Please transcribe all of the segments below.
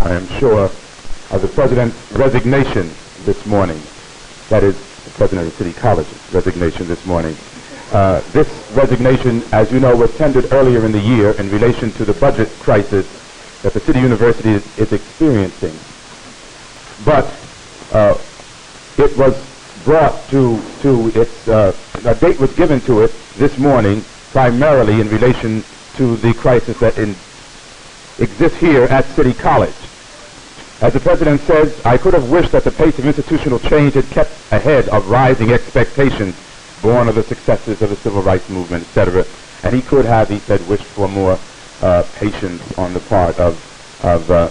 I am sure, of the President's resignation this morning. That is, the President of City College's resignation this morning. This resignation, as you know, was tendered earlier in the year in relation to the budget crisis that the City University is experiencing. But it was brought to its, a date was given to it this morning, primarily in relation to the crisis that exists here at City College. As the President says, I could have wished that the pace of institutional change had kept ahead of rising expectations born of the successes of the civil rights movement, etc. And he could have, he said, wished for more patience on the part of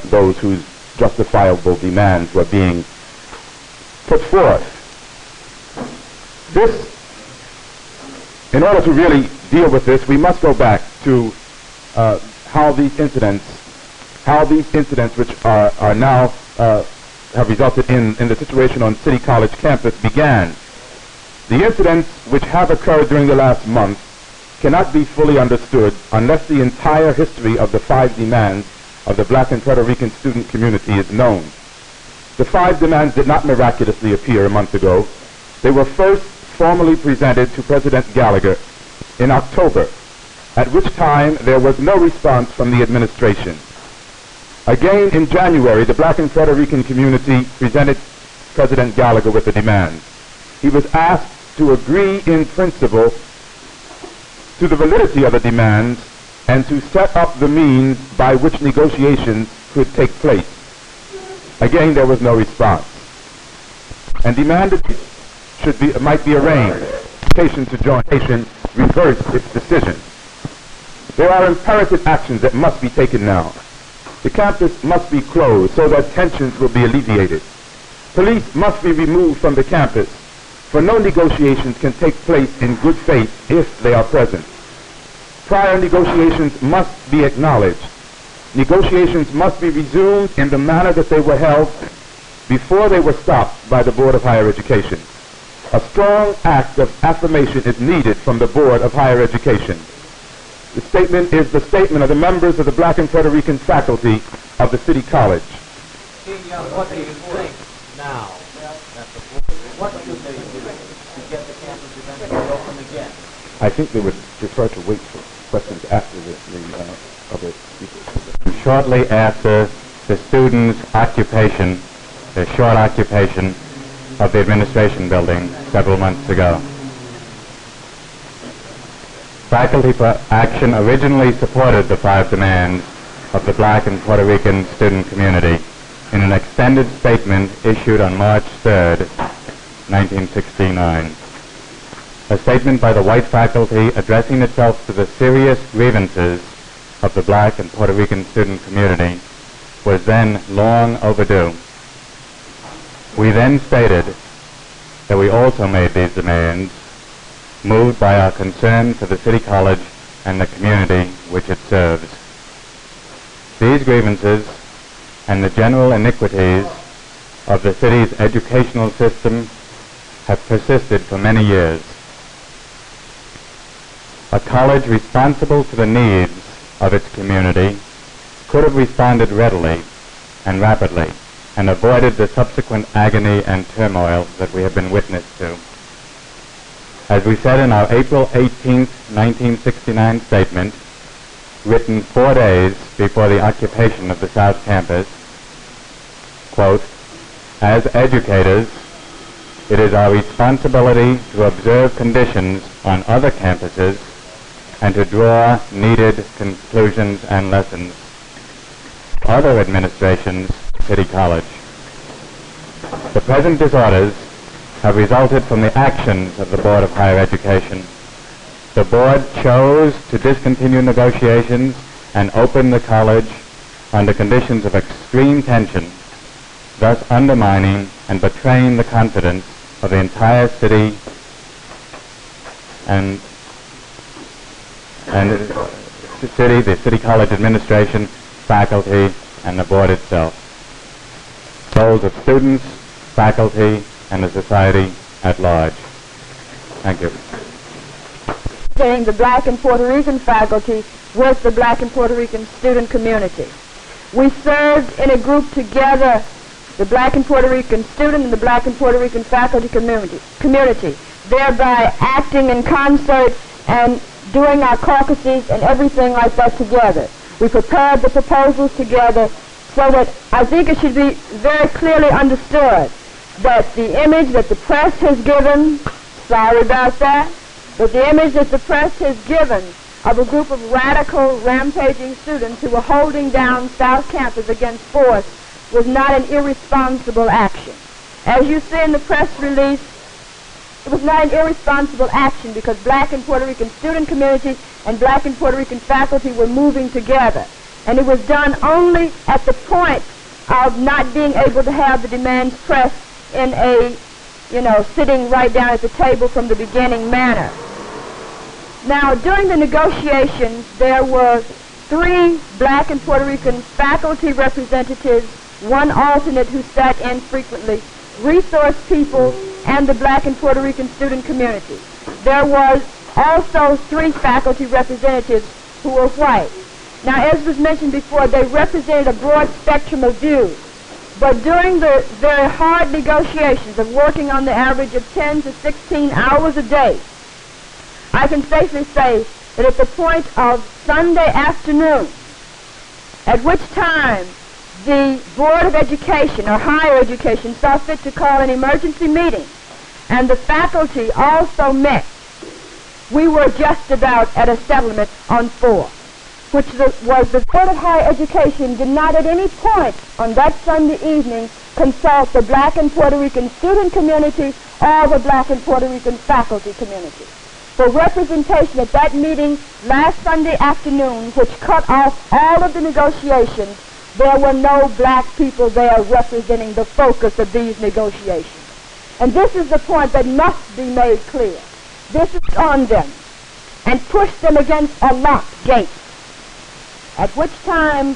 those whose justifiable demands were being put forth. This, in order to really deal with this, we must go back to how these incidents which are now have resulted in the situation on City College campus began. The incidents which have occurred during the last month cannot be fully understood unless the entire history of the 5 demands of the Black and Puerto Rican student community is known. The 5 demands did not miraculously appear a month ago. They were first formally presented to President Gallagher in October, at which time there was no response from the administration. Again in January, the Black and Puerto Rican community presented President Gallagher with the demands. He was asked to agree in principle to the validity of the demands and to set up the means by which negotiations could take place. Again, there was no response. And demanded might be arranged. To join reversed its decision. There are imperative actions that must be taken now. The campus must be closed so that tensions will be alleviated. Police must be removed from the campus, for no negotiations can take place in good faith if they are present. Prior negotiations must be acknowledged. Negotiations must be resumed in the manner that they were held before they were stopped by the Board of Higher Education. A strong act of affirmation is needed from the Board of Higher Education. The statement is the statement of the members of the Black and Puerto Rican faculty of the City College. What do you think now? What should they do to get the campus eventually open again? I think they would prefer to wait for questions after the other speakers. Shortly after the students' occupation, the short occupation of the administration building several months ago. Faculty for Action originally supported the 5 demands of the Black and Puerto Rican student community in an extended statement issued on March 3rd, 1969. A statement by the white faculty addressing itself to the serious grievances of the Black and Puerto Rican student community was then long overdue. We then stated that we also made these demands moved by our concern for the City College and the community which it serves. These grievances and the general iniquities of the city's educational system have persisted for many years. A college responsible for the needs of its community could have responded readily and rapidly and avoided the subsequent agony and turmoil that we have been witness to. As we said in our April 18, 1969 statement, written 4 days before the occupation of the South Campus, quote, as educators, it is our responsibility to observe conditions on other campuses and to draw needed conclusions and lessons. Other administrations, City College. The present disorders have resulted from the actions of the Board of Higher Education. The Board chose to discontinue negotiations and open the college under conditions of extreme tension, thus undermining and betraying the confidence of the entire city and the City College administration, faculty, and the Board itself. Souls of students, faculty, and the society at large. Thank you. Saying the Black and Puerto Rican faculty with the Black and Puerto Rican student community. We served in a group together, the Black and Puerto Rican student and the Black and Puerto Rican faculty community, thereby acting in concert and doing our caucuses and everything like that together. We prepared the proposals together so that I think it should be very clearly understood that the image that the press has given, sorry about that, but the image that the press has given of a group of radical, rampaging students who were holding down South Campus against force was not an irresponsible action. As you see in the press release, it was not an irresponsible action because Black and Puerto Rican student community and Black and Puerto Rican faculty were moving together. And it was done only at the point of not being able to have the demands pressed in a, sitting right down at the table from the beginning manner. Now, during the negotiations, there were 3 Black and Puerto Rican faculty representatives, 1 alternate who sat in frequently, resource people, and the Black and Puerto Rican student community. There was also 3 faculty representatives who were white. Now, as was mentioned before, they represented a broad spectrum of views. But during the very hard negotiations of working on the average of 10 to 16 hours a day, I can safely say that at the point of Sunday afternoon, at which time the Board of Education, or Higher Education, saw fit to call an emergency meeting, and the faculty also met, we were just about at a settlement on 4, which was the Board of Higher Education did not at any point on that Sunday evening consult the Black and Puerto Rican student community or the Black and Puerto Rican faculty community. For representation at that meeting last Sunday afternoon, which cut off all of the negotiations, there were no black people there representing the focus of these negotiations. And this is the point that must be made clear. This is on them, and push them against a locked gate, at which time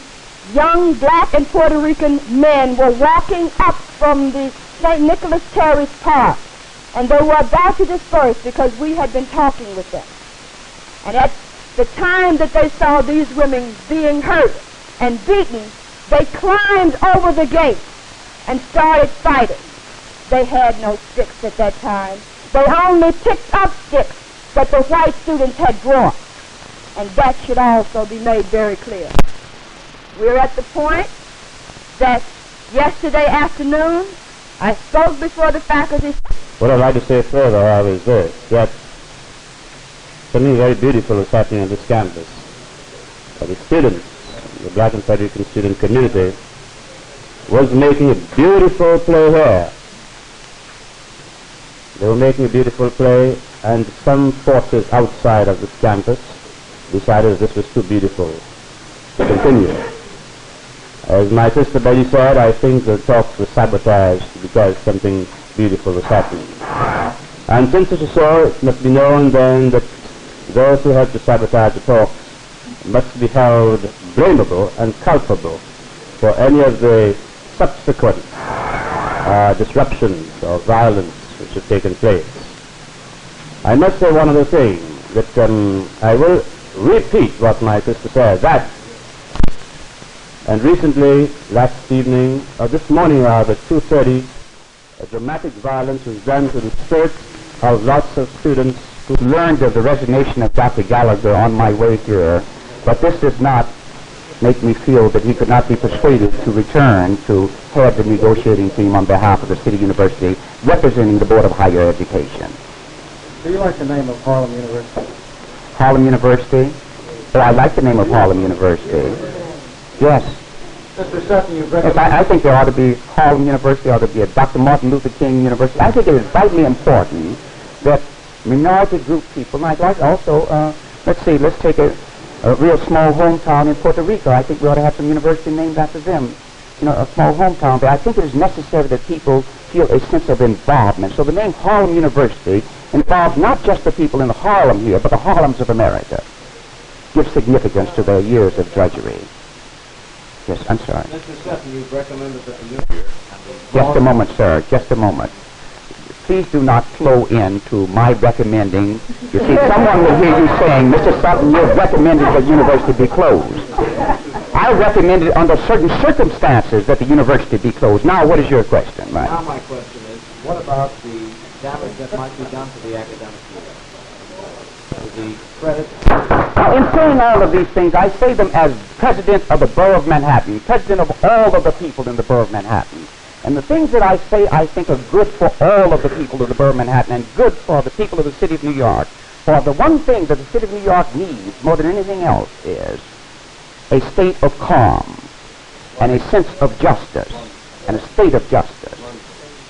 young Black and Puerto Rican men were walking up from the St. Nicholas Terrace Park, and they were about to disperse because we had been talking with them. And at the time that they saw these women being hurt and beaten, they climbed over the gate and started fighting. They had no sticks at that time. They only picked up sticks that the white students had brought. And that should also be made very clear. We're at the point that yesterday afternoon, I spoke before the faculty. What I'd like to say further, however, is this, that something very beautiful is happening on this campus. The students, the Black and Puerto Rican student community, was making a beautiful play here. They were making a beautiful play, and some forces outside of this campus decided this was too beautiful to continue. As my sister Betty said, I think the talks were sabotaged because something beautiful was happening. And since it is so, it must be known then that those who helped to sabotage the talks must be held blamable and culpable for any of the subsequent disruptions or violence which have taken place. I must say one other thing, that I will repeat what my sister said, that, and recently, last evening, or this morning rather, at 2:30, a dramatic violence was done to the spirits of lots of students who learned of the resignation of Dr. Gallagher on my way here, but this does not make me feel that he could not be persuaded to return to head the negotiating team on behalf of the City University, representing the Board of Higher Education. Do you like the name of Harlem University? Harlem University? Well, I like the name of Harlem University. Yes. Mr. Sutton, you've Yes, I think there ought to be Harlem University, ought to be a Dr. Martin Luther King University. I think it is vitally important that minority group people, like also, let's take a real small hometown in Puerto Rico. I think we ought to have some university named after them. A small hometown. But I think it is necessary that people feel a sense of involvement. So the name Harlem University involves not just the people in Harlem here, but the Harlems of America. Give significance to their years of drudgery. Yes, I'm sorry. Mr. Sutton, you've recommended that the university... Just a moment, sir. Just a moment. Please do not flow into my recommending. You see, someone will hear you saying, Mr. Sutton, you've recommended the university be closed. I recommended under certain circumstances that the university be closed. Now, what is your question, right? Now my question is, what about the damage that might be done to the academic year? To the credit? Now, in saying all of these things, I say them as president of the borough of Manhattan, president of all of the people in the borough of Manhattan. And the things that I say, I think are good for all of the people of the borough of Manhattan and good for the people of the city of New York. For the one thing that the city of New York needs more than anything else is a state of calm and a sense of justice and a state of justice.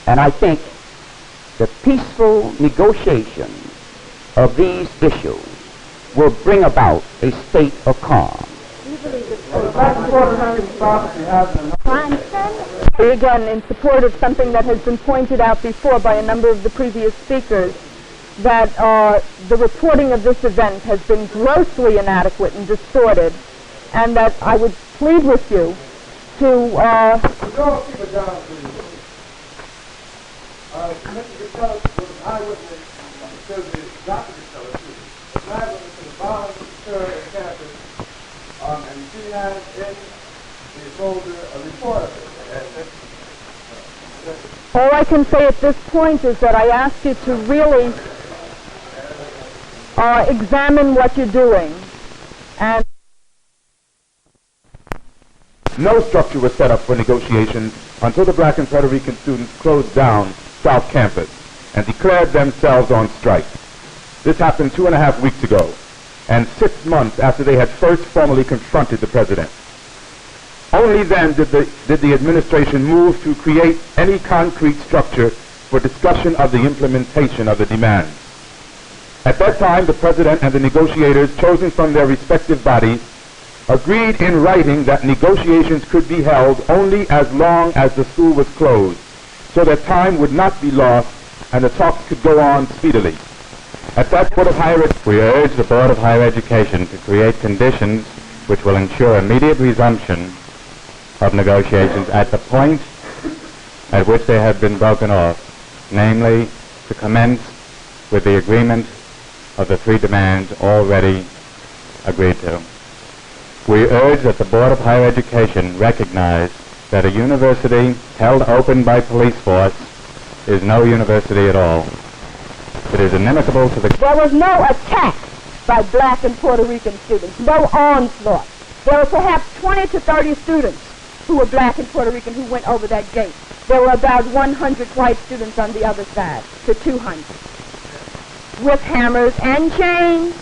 And I think the peaceful negotiation of these issues will bring about a state of calm. Again, in support of something that has been pointed out before by a number of the previous speakers, that the reporting of this event has been grossly inadequate and distorted, and that I would plead with you to... and she has in the folder a report of it. All I can say at this point is that I ask you to really examine what you're doing. And no structure was set up for negotiations until the Black and Puerto Rican students closed down South Campus and declared themselves on strike. This happened 2.5 weeks ago, and 6 months after they had first formally confronted the president. Only then did the administration move to create any concrete structure for discussion of the implementation of the demands. At that time, the president and the negotiators chosen from their respective bodies agreed in writing that negotiations could be held only as long as the school was closed, so that time would not be lost and the talks could go on speedily. At that Board of Higher Education, We urge the Board of Higher Education to create conditions which will ensure immediate resumption of negotiations at the point at which they have been broken off, namely to commence with the agreement of the 3 demands already agreed to. We urge that the Board of Higher Education recognize that a university held open by police force is no university at all. It is inimical to the... there was no attack by Black and Puerto Rican students, no onslaught. There were perhaps 20 to 30 students who were Black and Puerto Rican who went over that gate. There were about 100 white students on the other side, to 200, with hammers and chains.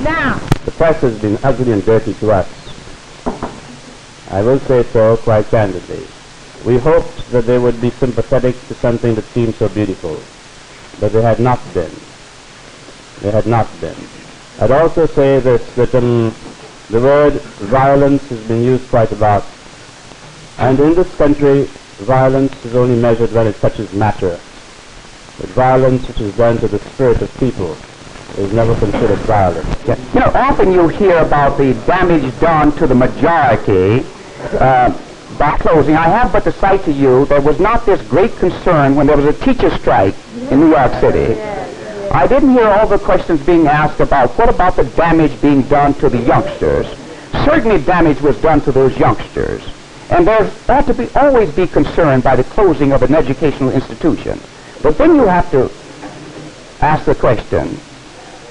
Now, The press has been ugly and dirty to us. I will say so quite candidly. We hoped that they would be sympathetic to something that seemed so beautiful, but they had not been. They had not been. I'd also say this, that the word violence has been used quite a lot. And in this country, violence is only measured when it touches matter. But violence which is done to the spirit of people is never considered violence. Yeah. You know, often you hear about the damage done to the majority by closing. I have but to cite to you, there was not this great concern when there was a teacher strike in New York City. I didn't hear all the questions being asked about what about the damage being done to the youngsters. Certainly damage was done to those youngsters. And there ought to always be concern by the closing of an educational institution. But then you have to ask the question,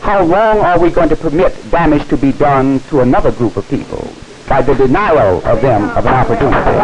how long are we going to permit damage to be done to another group of people by the denial of them of an opportunity?